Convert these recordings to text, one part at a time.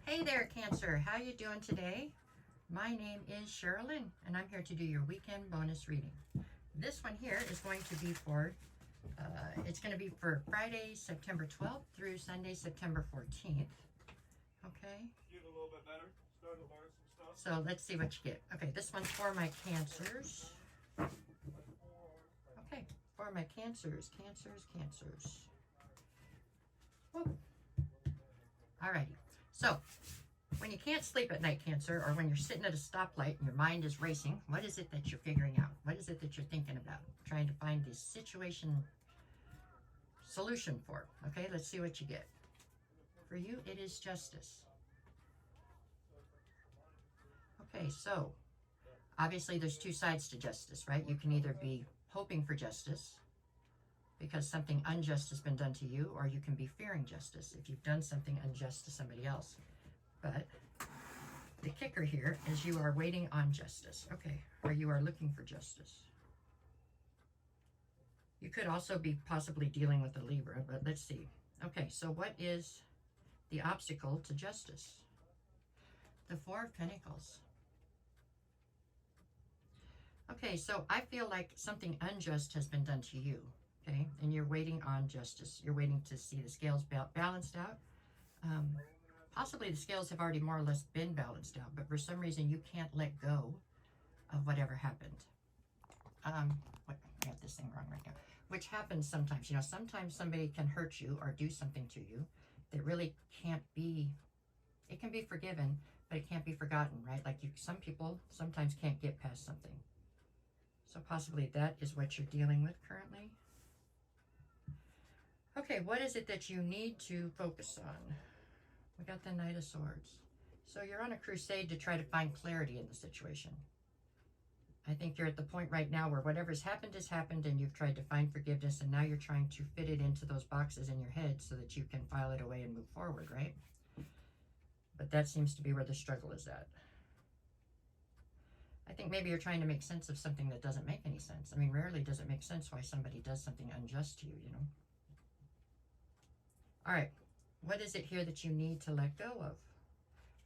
Hey there, Cancer. How you doing today? My name is Sherilyn, and I'm here to do your weekend bonus reading. This one here is going to be for, it's going to be for Friday, September 12th through Sunday, September 14th. Okay? Get a little bit better. Starting to learn some stuff. So let's see what you get. Okay, this one's for my Cancers. Okay, for my Cancers. Whoop. Alrighty. So, when you can't sleep at night, Cancer, or when you're sitting at a stoplight and your mind is racing, what is it that you're figuring out? What is it that you're thinking about? Trying to find the situation solution for. Okay, let's see what you get. For you, it is justice. Okay, so obviously there's two sides to justice, right? You can either be hoping for justice because something unjust has been done to you, or you can be fearing justice if you've done something unjust to somebody else. But the kicker here is you are waiting on justice, okay, or you are looking for justice. You could also be possibly dealing with a Libra, but let's see. Okay, so what is the obstacle to justice? The Four of Pentacles. Okay, so I feel like something unjust has been done to you, okay, and you're waiting on justice. You're waiting to see the scales balanced out. Possibly the scales have already more or less been balanced out, but for some reason you can't let go of whatever happened. I got this thing wrong right now. Which happens sometimes. You know, sometimes somebody can hurt you or do something to you that really can't be, it can be forgiven, but it can't be forgotten, right? Like some people sometimes can't get past something. So possibly that is what you're dealing with currently. Okay, what is it that you need to focus on? We got the Knight of Swords. So you're on a crusade to try to find clarity in the situation. I think you're at the point right now where whatever's happened has happened and you've tried to find forgiveness, and now you're trying to fit it into those boxes in your head so that you can file it away and move forward, right? But that seems to be where the struggle is at. I think maybe you're trying to make sense of something that doesn't make any sense. I mean, rarely does it make sense why somebody does something unjust to you, you know? All right. What is it here that you need to let go of?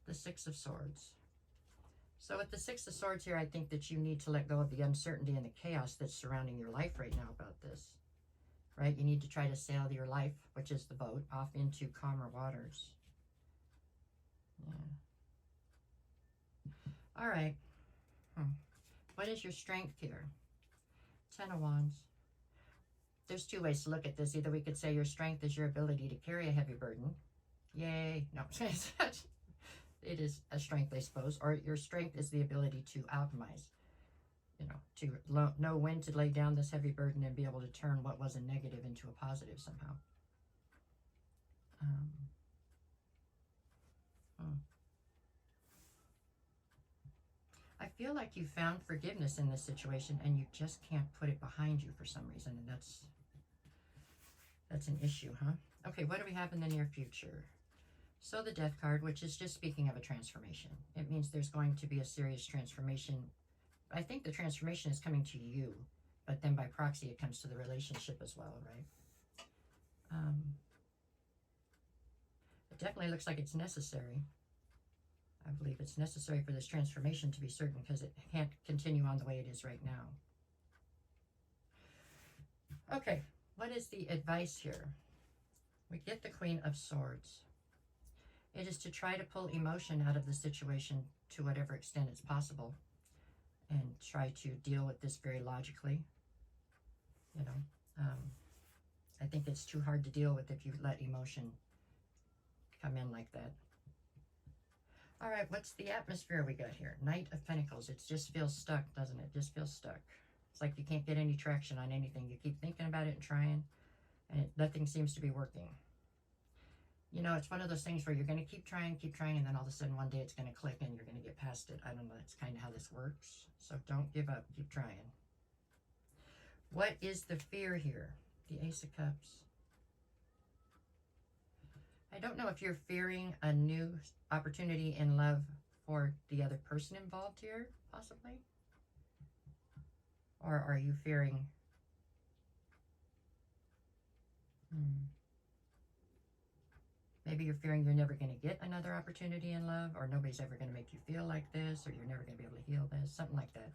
The Six of Swords. So with the Six of Swords here, I think that you need to let go of the uncertainty and the chaos that's surrounding your life right now about this, right? You need to try to sail your life, which is the boat, off into calmer waters. Yeah. All right. What is your strength here? Ten of Wands. There's two ways to look at this. Either we could say your strength is your ability to carry a heavy burden. Yay. No. It is a strength, I suppose. Or your strength is the ability to optimize. You know, to know when to lay down this heavy burden and be able to turn what was a negative into a positive somehow. I feel like you found forgiveness in this situation and you just can't put it behind you for some reason, and that's an issue, huh? Okay, what do we have in the near future? So the Death card, which is just speaking of a transformation. It means there's going to be a serious transformation. I think the transformation is coming to you, but then by proxy it comes to the relationship as well, right? It definitely looks like it's necessary. I believe it's necessary for this transformation to be certain, because it can't continue on the way it is right now. Okay, what is the advice here? We get the Queen of Swords. It is to try to pull emotion out of the situation to whatever extent it's possible and try to deal with this very logically. You know, I think it's too hard to deal with if you let emotion come in like that. All right, what's the atmosphere we got here? Knight of Pentacles. It just feels stuck, doesn't it? Just feels stuck. It's like you can't get any traction on anything. You keep thinking about it and trying, and nothing seems to be working. You know, it's one of those things where you're going to keep trying, and then all of a sudden one day it's going to click and you're going to get past it. I don't know. That's kind of how this works. So don't give up. Keep trying. What is the fear here? The Ace of Cups. I don't know if you're fearing a new opportunity in love for the other person involved here, possibly. Or are you fearing... Maybe you're fearing you're never going to get another opportunity in love, or nobody's ever going to make you feel like this, or you're never going to be able to heal this, something like that.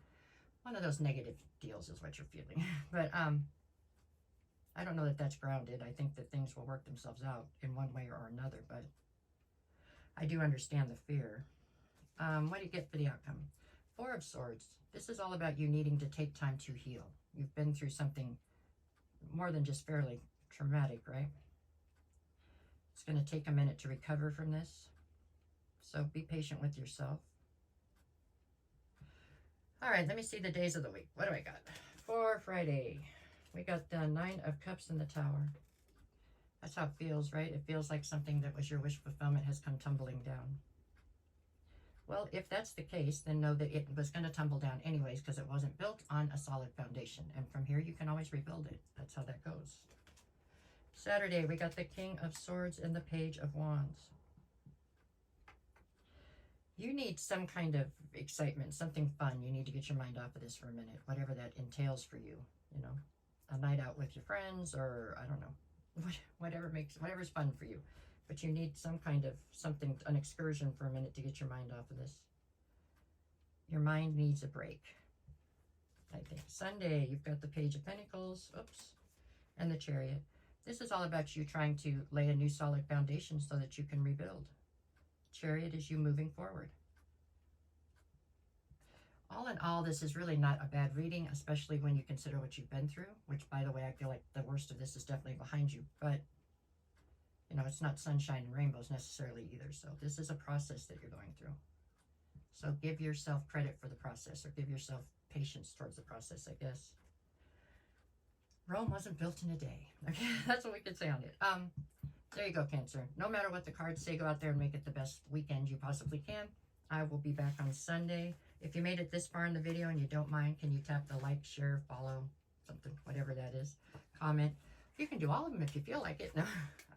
One of those negative deals is what you're feeling. But I don't know that that's grounded. I think that things will work themselves out in one way or another, but I do understand the fear. What do you get for the outcome? Four of Swords. This is all about you needing to take time to heal. You've been through something more than just fairly traumatic, right? It's going to take a minute to recover from this. So be patient with yourself. All right, let me see the days of the week. What do I got? For Friday, we got the Nine of Cups in the Tower. That's how it feels, right? It feels like something that was your wish fulfillment has come tumbling down. Well, if that's the case, then know that it was going to tumble down anyways because it wasn't built on a solid foundation. And from here, you can always rebuild it. That's how that goes. Saturday, we got the King of Swords and the Page of Wands. You need some kind of excitement, something fun. You need to get your mind off of this for a minute, whatever that entails for you. You know, a night out with your friends, or I don't know, whatever's fun for you. But you need some kind of something, an excursion for a minute to get your mind off of this. Your mind needs a break, I think. Sunday, you've got the Page of Pentacles, oops, and the Chariot. This is all about you trying to lay a new solid foundation so that you can rebuild. Chariot is you moving forward. All in all, this is really not a bad reading, especially when you consider what you've been through, which, by the way, I feel like the worst of this is definitely behind you. But, you know, it's not sunshine and rainbows necessarily either. So this is a process that you're going through. So give yourself credit for the process, or give yourself patience towards the process, I guess. Rome wasn't built in a day. Okay, that's what we could say on it. There you go, Cancer. No matter what the cards say, go out there and make it the best weekend you possibly can. I will be back on Sunday. If you made it this far in the video and you don't mind, can you tap the like, share, follow, something, whatever that is, comment. You can do all of them if you feel like it. No.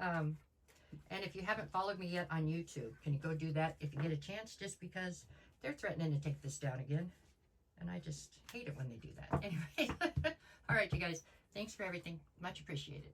And if you haven't followed me yet on YouTube, can you go do that if you get a chance, just because they're threatening to take this down again. And I just hate it when they do that. Anyway, all right, you guys. Thanks for everything. Much appreciated.